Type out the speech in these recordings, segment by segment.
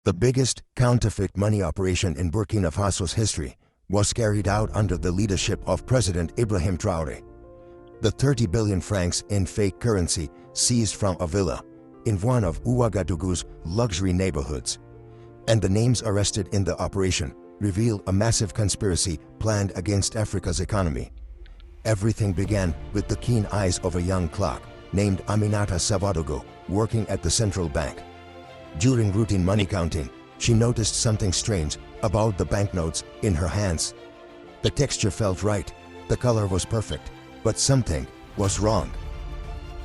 The biggest counterfeit money operation in Burkina Faso's history was carried out under the leadership of President Ibrahim Traoré. The 30 billion francs in fake currency seized from a villa in one of Ouagadougou's luxury neighborhoods, and the names arrested in the operation reveal a massive conspiracy planned against Africa's economy. Everything began with the keen eyes of a young clerk named Aminata Ouagadougou working at the central bank. During routine money counting, she noticed something strange about the banknotes in her hands. The texture felt right, the color was perfect, but something was wrong.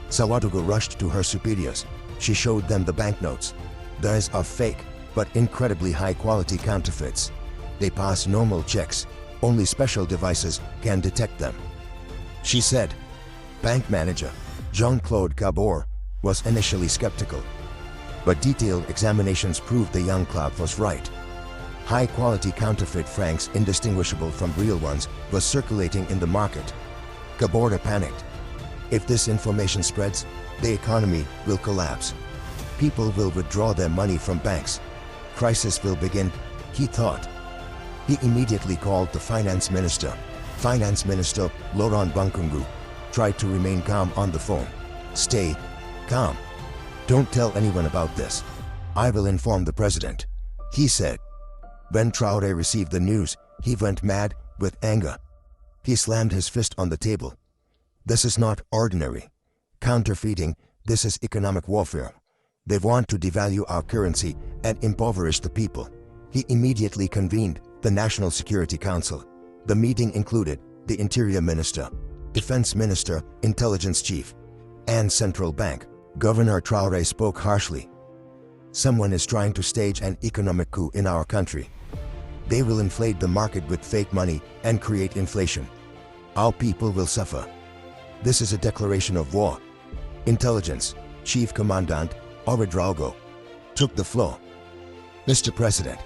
Ouagadougou rushed to her superiors. She showed them the banknotes. These are fake, but incredibly high-quality counterfeits. They pass normal checks. Only special devices can detect them. She said. Bank manager Jean-Claude Cabor was initially skeptical, but detailed examinations proved the young clerk was right. High-quality counterfeit francs indistinguishable from real ones was circulating in the market. Cabor panicked. If this information spreads, the economy will collapse. People will withdraw their money from banks. Crisis will begin, he thought. He immediately called the finance minister. Finance Minister Laurent Gbagbo tried to remain calm on the phone. Stay calm. Don't tell anyone about this. I will inform the president, he said. When Traoré received the news, he went mad with anger. He slammed his fist on the table. This is not ordinary counterfeiting, this is economic warfare. They want to devalue our currency and impoverish the people. He immediately convened the National Security Council. The meeting included the Interior Minister, Defense Minister, Intelligence Chief, and Central Bank. Governor Traoré spoke harshly. Someone is trying to stage an economic coup in our country. They will inflate the market with fake money and create inflation. Our people will suffer. This is a declaration of war. Intelligence Chief Commandant Ouagadougou took the floor. Mr. President,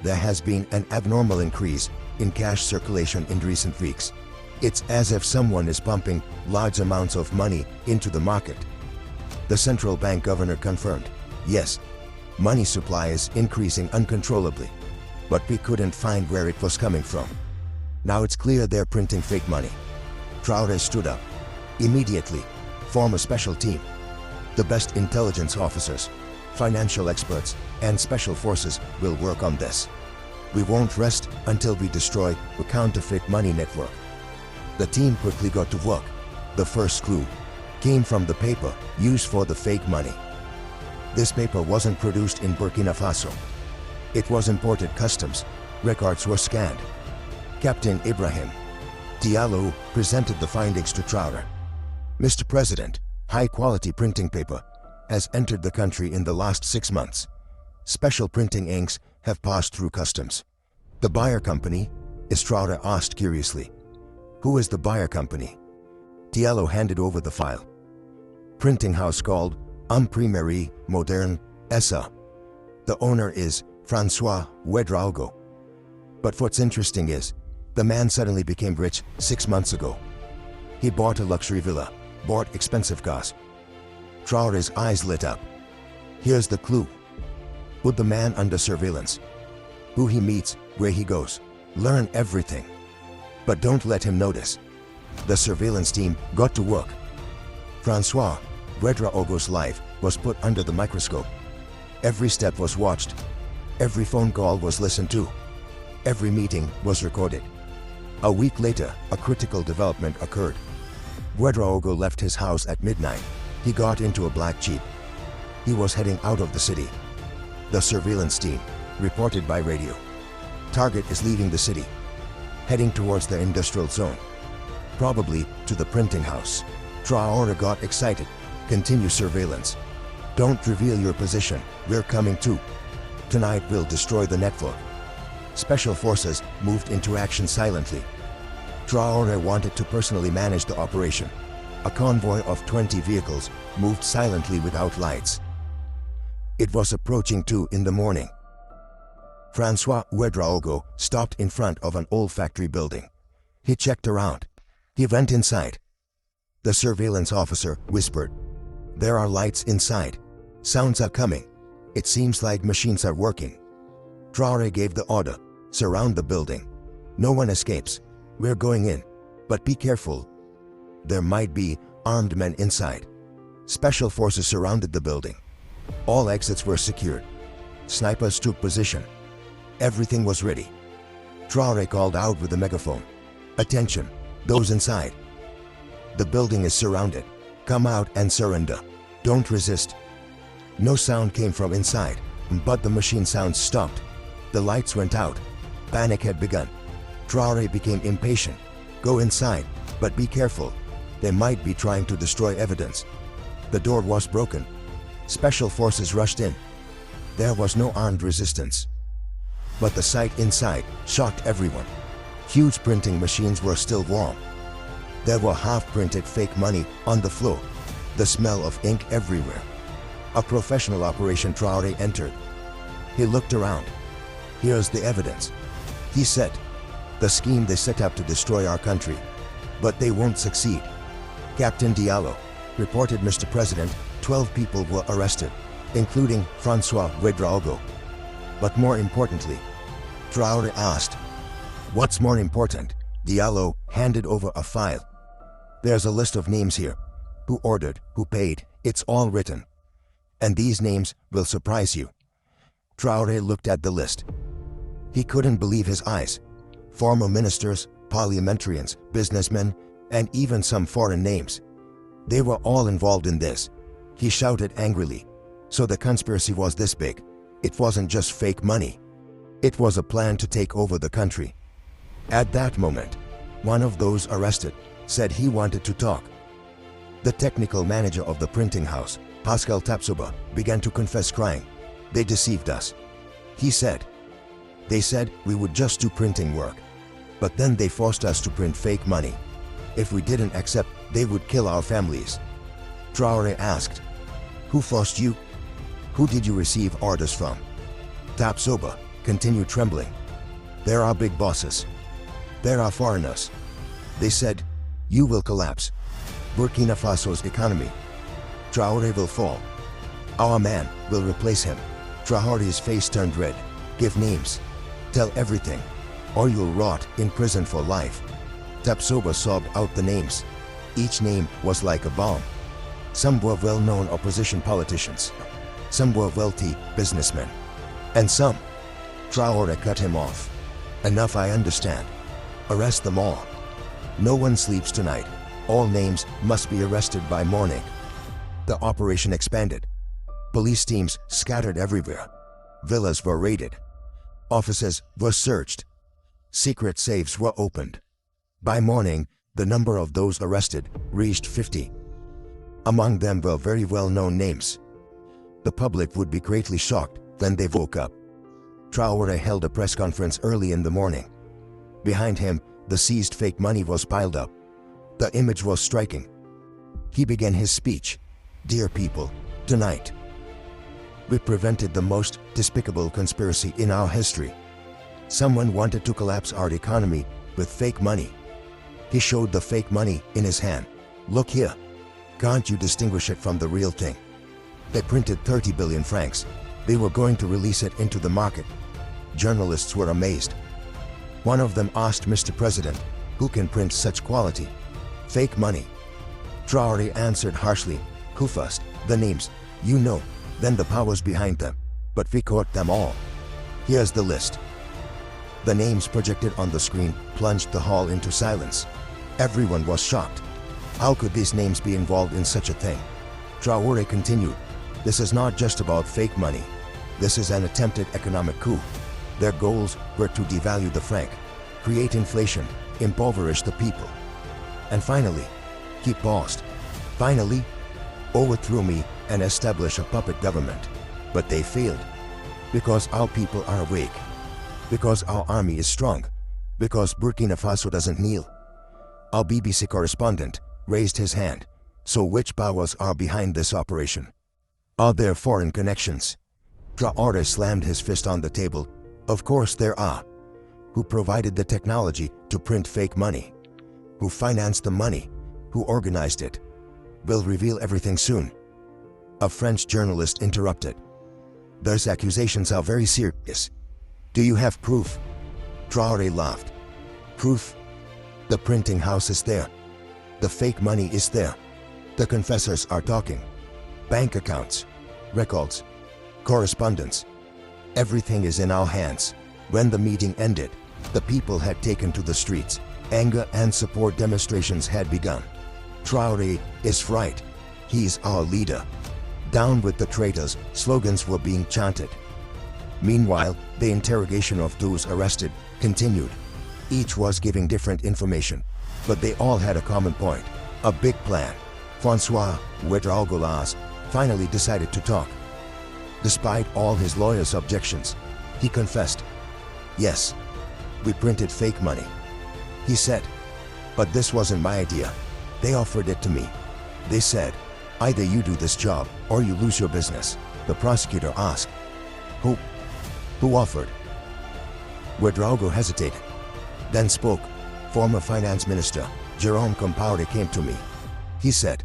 there has been an abnormal increase in cash circulation in recent weeks. It's as if someone is pumping large amounts of money into the market. The central bank governor confirmed, yes, money supply is increasing uncontrollably, but we couldn't find where it was coming from. Now it's clear they're printing fake money. Traoré stood up. Immediately, form a special team. The best intelligence officers, financial experts, and special forces will work on this. We won't rest until we destroy the counterfeit money network. The team quickly got to work. The first clue came from the paper used for the fake money. This paper wasn't produced in Burkina Faso. It was imported customs. Records were scanned. Captain Ibrahim Diallo presented the findings to Traoré. Mr. President, high-quality printing paper has entered the country in the last 6 months. Special printing inks have passed through customs. The buyer company? Is Traoré asked curiously. Who is the buyer company? Diallo handed over the file. Printing house called Imprimerie Moderne S.A. The owner is François Ouagadougou. But what's interesting is, the man suddenly became rich 6 months ago. He bought a luxury villa, bought expensive cars. Traoré's eyes lit up. Here's the clue. Put the man under surveillance. Who he meets, where he goes. Learn everything. But don't let him notice. The surveillance team got to work. François Ouagadougou's life was put under the microscope. Every step was watched. Every phone call was listened to. Every meeting was recorded. A week later, a critical development occurred. Ouagadougou left his house at midnight. He got into a black Jeep. He was heading out of the city. The surveillance team reported by radio. Target is leaving the city, heading towards the industrial zone, probably to the printing house. Traoré got excited. Continue surveillance. Don't reveal your position. We're coming too. Tonight we'll destroy the network. Special forces moved into action silently. Traoré wanted to personally manage the operation. A convoy of 20 vehicles moved silently without lights. It was approaching 2 in the morning. François Ouagadougou stopped in front of an old factory building. He checked around. He went inside. The surveillance officer whispered, "There are lights inside. Sounds are coming. It seems like machines are working. Traoré gave the order, surround the building. No one escapes. We're going in. But be careful. There might be armed men inside. Special forces surrounded the building. All exits were secured. Snipers took position. Everything was ready. Traoré called out with a megaphone. Attention, those inside. The building is surrounded. Come out and surrender. Don't resist. No sound came from inside, but the machine sounds stopped. The lights went out. Panic had begun. Traoré became impatient. Go inside, but be careful. They might be trying to destroy evidence. The door was broken. Special forces rushed in. There was no armed resistance. But the sight inside shocked everyone. Huge printing machines were still warm. There were half-printed fake money on the floor. The smell of ink everywhere. A professional operation. Traoré entered. He looked around. Here's the evidence. He said, the scheme they set up to destroy our country. But they won't succeed. Captain Diallo reported, Mr. President, 12 people were arrested, including François Ouagadougou. But more importantly, Traoré asked, what's more important? Diallo handed over a file. There's a list of names here. Who ordered, who paid, it's all written. And these names will surprise you. Traoré looked at the list. He couldn't believe his eyes. Former ministers, parliamentarians, businessmen, and even some foreign names. They were all involved in this. He shouted angrily. So the conspiracy was this big. It wasn't just fake money. It was a plan to take over the country. At that moment, one of those arrested said he wanted to talk. The technical manager of the printing house, Pascal Tapsoba, began to confess, crying, they deceived us. He said, they said we would just do printing work. But then they forced us to print fake money. If we didn't accept, they would kill our families. Traoré asked, who forced you? Who did you receive orders from? Tapsoba continued trembling. There are big bosses. There are foreigners. They said, you will collapse. Burkina Faso's economy. Traoré will fall. Our man will replace him. Traoré's face turned red. Give names. Tell everything, or you'll rot in prison for life. Tapsoba sobbed out the names. Each name was like a bomb. Some were well-known opposition politicians. Some were wealthy businessmen. And some. Traoré cut him off. Enough, I understand. Arrest them all. No one sleeps tonight. All names must be arrested by morning. The operation expanded. Police teams scattered everywhere. Villas were raided. Offices were searched. Secret safes were opened. By morning, the number of those arrested reached 50. Among them were very well-known names. The public would be greatly shocked when they woke up. Traoré held a press conference early in the morning. Behind him, the seized fake money was piled up. The image was striking. He began his speech. Dear people, tonight, we prevented the most despicable conspiracy in our history. Someone wanted to collapse our economy with fake money. He showed the fake money in his hand. Look here. Can't you distinguish it from the real thing? They printed 30 billion francs. They were going to release it into the market. Journalists were amazed. One of them asked, Mr. President, who can print such quality? Fake money. Traoré answered harshly, who first? The names, you know, then the powers behind them. But we caught them all. Here's the list. The names projected on the screen plunged the hall into silence. Everyone was shocked. How could these names be involved in such a thing? Traoré continued, this is not just about fake money. This is an attempted economic coup. Their goals were to devalue the franc, create inflation, impoverish the people. And finally, he paused. Finally, overthrew me and establish a puppet government. But they failed. Because our people are awake. Because our army is strong. Because Burkina Faso doesn't kneel. Our BBC correspondent raised his hand. So which powers are behind this operation? Are there foreign connections? Traoré slammed his fist on the table. Of course there are. Who provided the technology to print fake money? Who financed the money? Who organized it? We'll reveal everything soon. A French journalist interrupted. Those accusations are very serious. Do you have proof? Traoré laughed. Proof? The printing house is there. The fake money is there. The confessors are talking. Bank accounts, records, correspondence. Everything is in our hands. When the meeting ended, the people had taken to the streets. Anger and support demonstrations had begun. Traoré is right. He is our leader. Down with the traitors, slogans were being chanted. Meanwhile, the interrogation of those arrested continued. Each was giving different information, but they all had a common point, a big plan. François Ouagadougou finally decided to talk. Despite all his lawyers' objections, he confessed. Yes, we printed fake money. He said, but this wasn't my idea. They offered it to me. They said, either you do this job or you lose your business. The prosecutor asked, Who offered? Ouagadougou hesitated, then spoke. Former finance minister Jérôme Compaoré came to me. He said,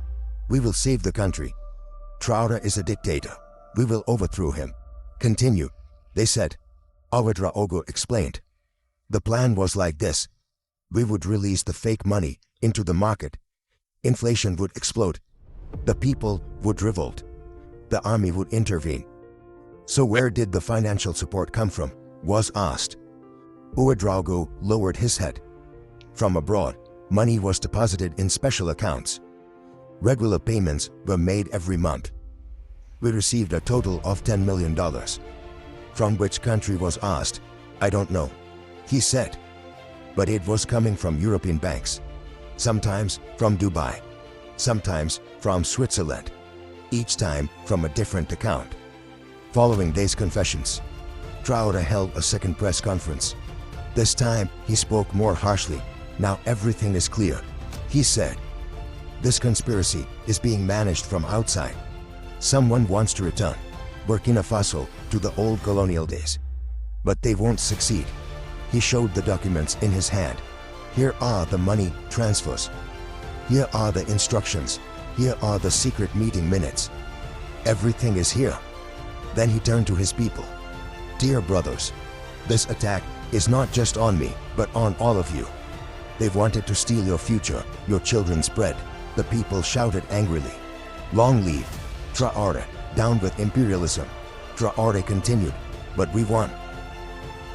we will save the country. Traoré is a dictator. We will overthrow him. Continue, they said. Ouagadougou explained. The plan was like this. We would release the fake money into the market. Inflation would explode. The people would revolt. The army would intervene. So where did the financial support come from? Was asked. Ouagadougou lowered his head. From abroad, money was deposited in special accounts. Regular payments were made every month. We received a total of $10 million. From which country was asked? I don't know. He said. But it was coming from European banks. Sometimes from Dubai. Sometimes from Switzerland. Each time from a different account. Following these confessions, Traoré held a second press conference. This time he spoke more harshly. Now everything is clear. He said, this conspiracy is being managed from outside. Someone wants to return Burkina Faso to the old colonial days. But they won't succeed. He showed the documents in his hand. Here are the money transfers. Here are the instructions. Here are the secret meeting minutes. Everything is here. Then he turned to his people. Dear brothers, this attack is not just on me, but on all of you. They've wanted to steal your future, your children's bread. The people shouted angrily. Long live Traoré, down with imperialism. Traoré continued, but we won.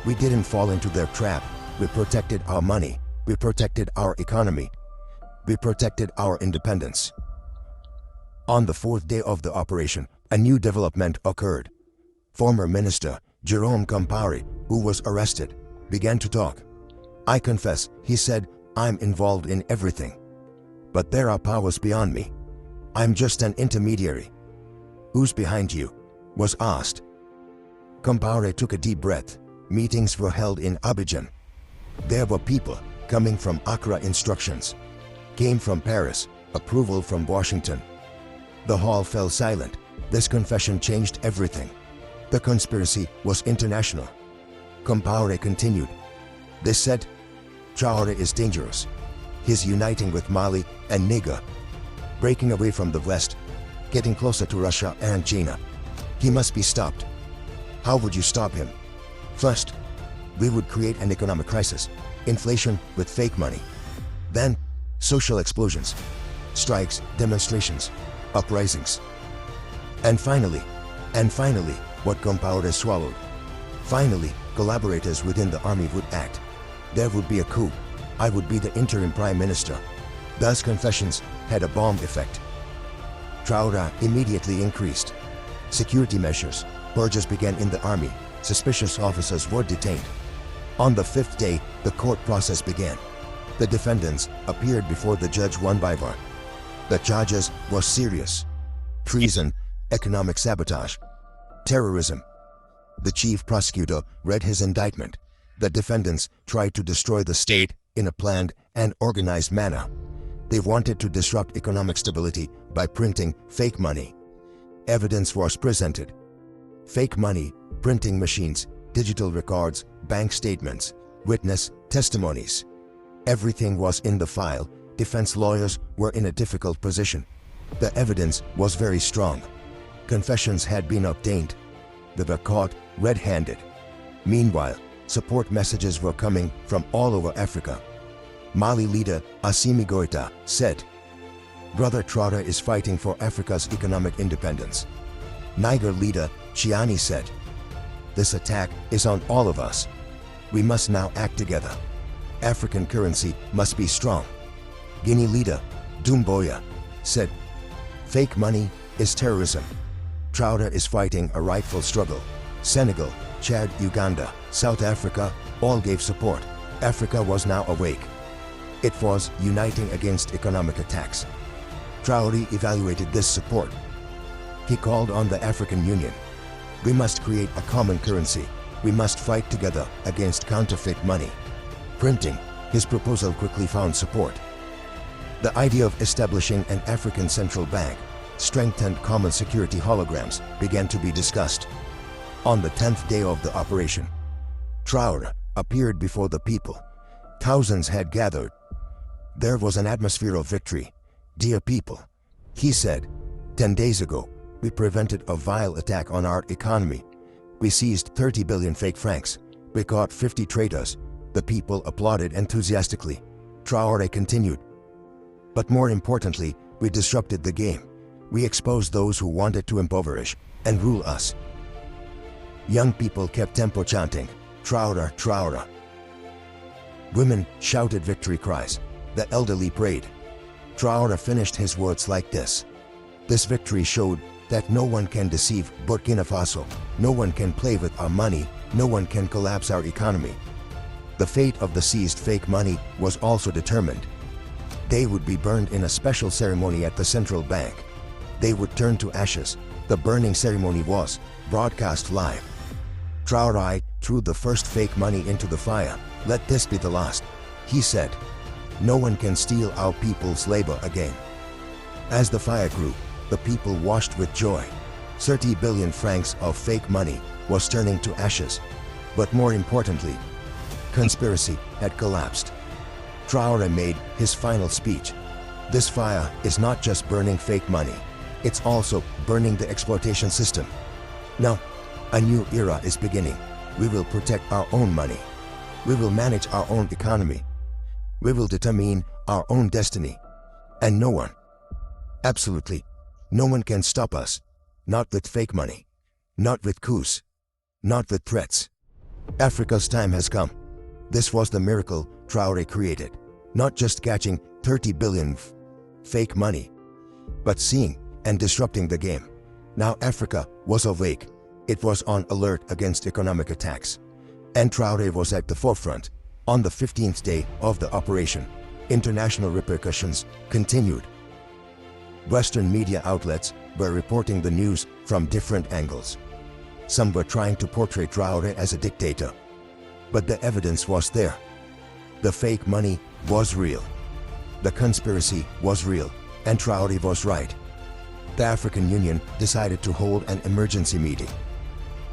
We didn't fall into their trap. We protected our money. We protected our economy. We protected our independence. On the fourth day of the operation, a new development occurred. Former Minister Jérôme Compaoré, who was arrested, began to talk. I confess, he said, I'm involved in everything. But there are powers beyond me. I'm just an intermediary. Who's behind you? Was asked. Compaoré took a deep breath. Meetings were held in Abidjan. There were people coming from Accra, instructions came from Paris, approval from Washington. The hall fell silent. This confession changed everything. The conspiracy was international. Compaoré continued. They said, Traoré is dangerous. He's uniting with Mali and Niger, breaking away from the West, getting closer to Russia and China. He must be stopped. How would you stop him? First, we would create an economic crisis, inflation with fake money. Then, social explosions, strikes, demonstrations, uprisings. And finally, what Compaoré swallowed. Finally, collaborators within the army would act. There would be a coup. I would be the interim prime minister. Thus confessions had a bomb effect. Traoré immediately increased. Security measures, purges began in the army. Suspicious officers were detained. On the fifth day, the court process began. The defendants appeared before the judge one by one. The charges were serious: treason, economic sabotage, terrorism. The chief prosecutor read his indictment. The defendants tried to destroy the state in a planned and organized manner. They wanted to disrupt economic stability by printing fake money. Evidence was presented. Fake money, printing machines, digital records, bank statements, witness testimonies. Everything was in the file. Defense lawyers were in a difficult position. The evidence was very strong. Confessions had been obtained. they were caught red-handed. Meanwhile, support messages were coming from all over Africa. Mali leader Assimi Goïta said, "Brother Traoré is fighting for Africa's economic independence." Niger leader Chiani said, "This attack is on all of us. We must now act together. African currency must be strong." Guinea leader Doumbouya said, "Fake money is terrorism. Traoré is fighting a rightful struggle." Senegal, Chad, Uganda, South Africa all gave support. Africa was now awake. It was uniting against economic attacks. Traoré evaluated this support. He called on the African Union. "We must create a common currency. We must fight together against counterfeit money." Printing, his proposal quickly found support. The idea of establishing an African central bank, strengthened common security holograms began to be discussed. On the 10th day of the operation, Traoré appeared before the people. Thousands had gathered. There was an atmosphere of victory. "Dear people," he said, "10 days ago, we prevented a vile attack on our economy. We seized 30 billion fake francs. We caught 50 traitors." The people applauded enthusiastically. Traoré continued, "But more importantly, we disrupted the game. We exposed those who wanted to impoverish and rule us." Young people kept tempo chanting, "Traoré, Traoré." Women shouted victory cries. The elderly prayed. Traoré finished his words like this: "This victory showed that no one can deceive Burkina Faso, no one can play with our money, no one can collapse our economy." The fate of the seized fake money was also determined. They would be burned in a special ceremony at the central bank. They would turn to ashes. The burning ceremony was broadcast live. Traoré threw the first fake money into the fire. "Let this be the last," he said. "No one can steal our people's labor again." As the fire grew, the people washed with joy. 30 billion francs of fake money was turning to ashes. But more importantly, conspiracy had collapsed. Traoré made his final speech. "This fire is not just burning fake money, it's also burning the exploitation system. Now, a new era is beginning. We will protect our own money. We will manage our own economy. We will determine our own destiny. And no one, absolutely no one can stop us. Not with fake money. Not with coups. Not with threats. Africa's time has come." This was the miracle Traoré created. Not just catching 30 billion fake money, but seeing and disrupting the game. Now Africa was awake. It was on alert against economic attacks. And Traoré was at the forefront. On the 15th day of the operation, international repercussions continued. Western media outlets were reporting the news from different angles. Some were trying to portray Traoré as a dictator. But the evidence was there. The fake money was real. The conspiracy was real. And Traoré was right. The African Union decided to hold an emergency meeting.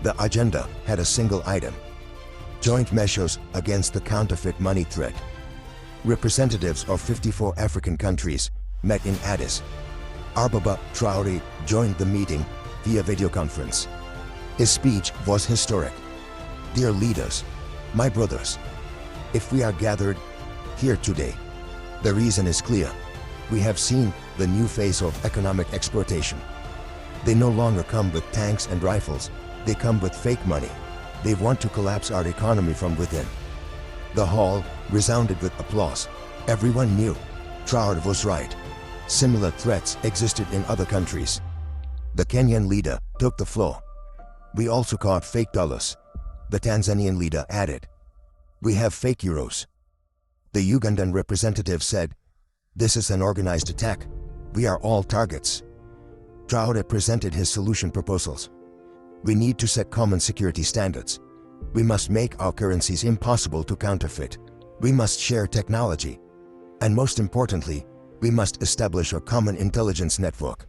The agenda had a single item: joint measures against the counterfeit money threat. Representatives of 54 African countries met in Addis Ababa. Traoré joined the meeting via video conference. His speech was historic. "Dear leaders, my brothers, if we are gathered here today, the reason is clear. We have seen the new phase of economic exploitation. They no longer come with tanks and rifles. They come with fake money. They want to collapse our economy from within." The hall resounded with applause. Everyone knew Traoré was right. Similar threats existed in other countries. The Kenyan leader took the floor. "We also caught fake dollars." The Tanzanian leader added, "We have fake euros." The Ugandan representative said, "This is an organized attack. We are all targets." Traoré presented his solution proposals. "We need to set common security standards. We must make our currencies impossible to counterfeit. We must share technology. And most importantly, we must establish a common intelligence network."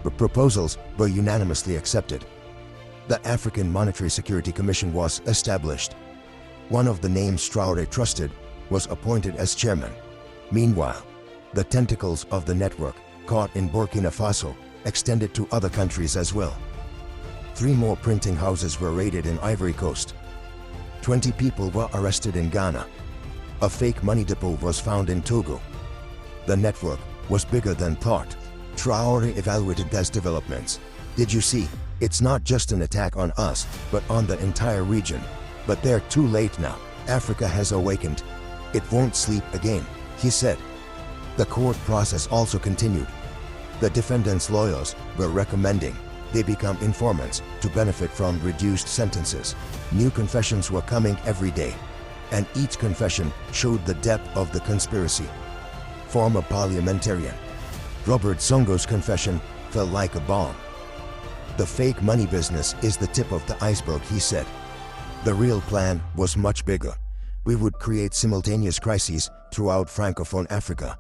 The proposals were unanimously accepted. The African Monetary Security Commission was established. One of the names Traoré trusted was appointed as chairman. Meanwhile, the tentacles of the network, caught in Burkina Faso, extended to other countries as well. 3 more printing houses were raided in Ivory Coast. 20 people were arrested in Ghana. A fake money depot was found in Togo. The network was bigger than thought. Traoré evaluated these developments. Did you see? It's not just an attack on us, but on the entire region. But they're too late now. Africa has awakened. It won't sleep again, he said. The court process also continued. The defendants' lawyers were recommending they become informants to benefit from reduced sentences. New confessions were coming every day, and each confession showed the depth of the conspiracy. Former parliamentarian Robert Zongo's confession fell like a bomb. The fake money business is the tip of the iceberg, he said. The real plan was much bigger. We would create simultaneous crises throughout Francophone Africa.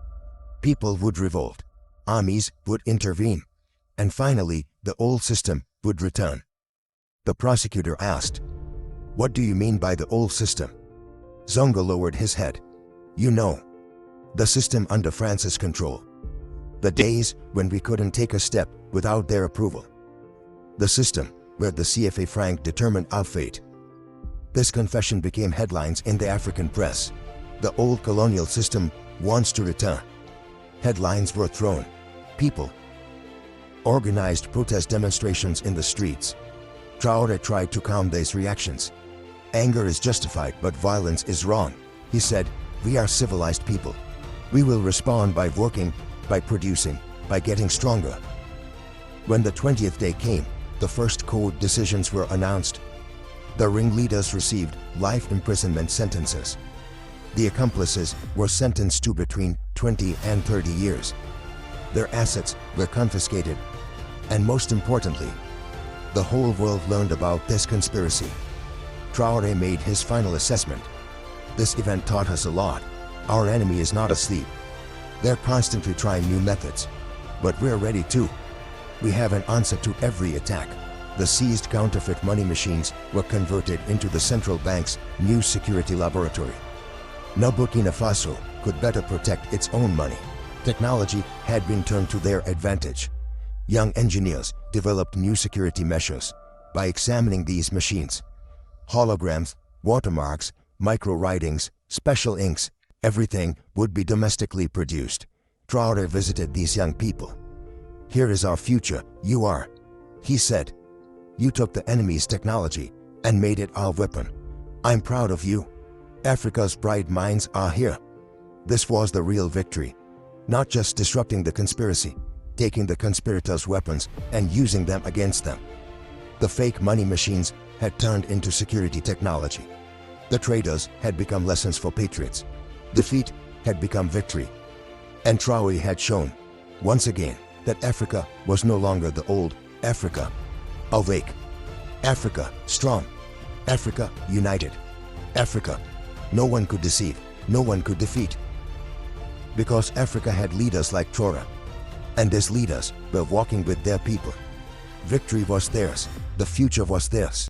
People would revolt. Armies would intervene. And finally, the old system would return. The prosecutor asked, "What do you mean by the old system?" Zongo lowered his head. "You know, the system under France's control. The days when we couldn't take a step without their approval. The system where the CFA Franc determined our fate." This confession became headlines in the African press. The old colonial system wants to return. Headlines were thrown. People organized protest demonstrations in the streets. Traoré tried to calm these reactions. "Anger is justified, but violence is wrong," he said. "We are civilized people. We will respond by working, by producing, by getting stronger." When the 20th day came, the first court decisions were announced. The ringleaders received life imprisonment sentences. The accomplices were sentenced to between 20 and 30 years. Their assets were confiscated. And most importantly, the whole world learned about this conspiracy. Traoré made his final assessment. "This event taught us a lot. Our enemy is not asleep. They're constantly trying new methods. But we're ready too. We have an answer to every attack." The seized counterfeit money machines were converted into the central bank's new security laboratory. Now Burkina Faso could better protect its own money. Technology had been turned to their advantage. Young engineers developed new security measures by examining these machines. Holograms, watermarks, micro-writings, special inks, everything would be domestically produced. Traoré visited these young people. "Here is our future, you are," he said. "You took the enemy's technology and made it our weapon. I'm proud of you. Africa's bright minds are here." This was the real victory. Not just disrupting the conspiracy, taking the conspirators' weapons and using them against them. The fake money machines had turned into security technology. The traders had become lessons for patriots. Defeat had become victory. And Traoré had shown, once again, that Africa was no longer the old Africa. Awake. Africa strong. Africa united. Africa no one could deceive, no one could defeat. Because Africa had leaders like Traoré. And these leaders were walking with their people. Victory was theirs. The future was theirs.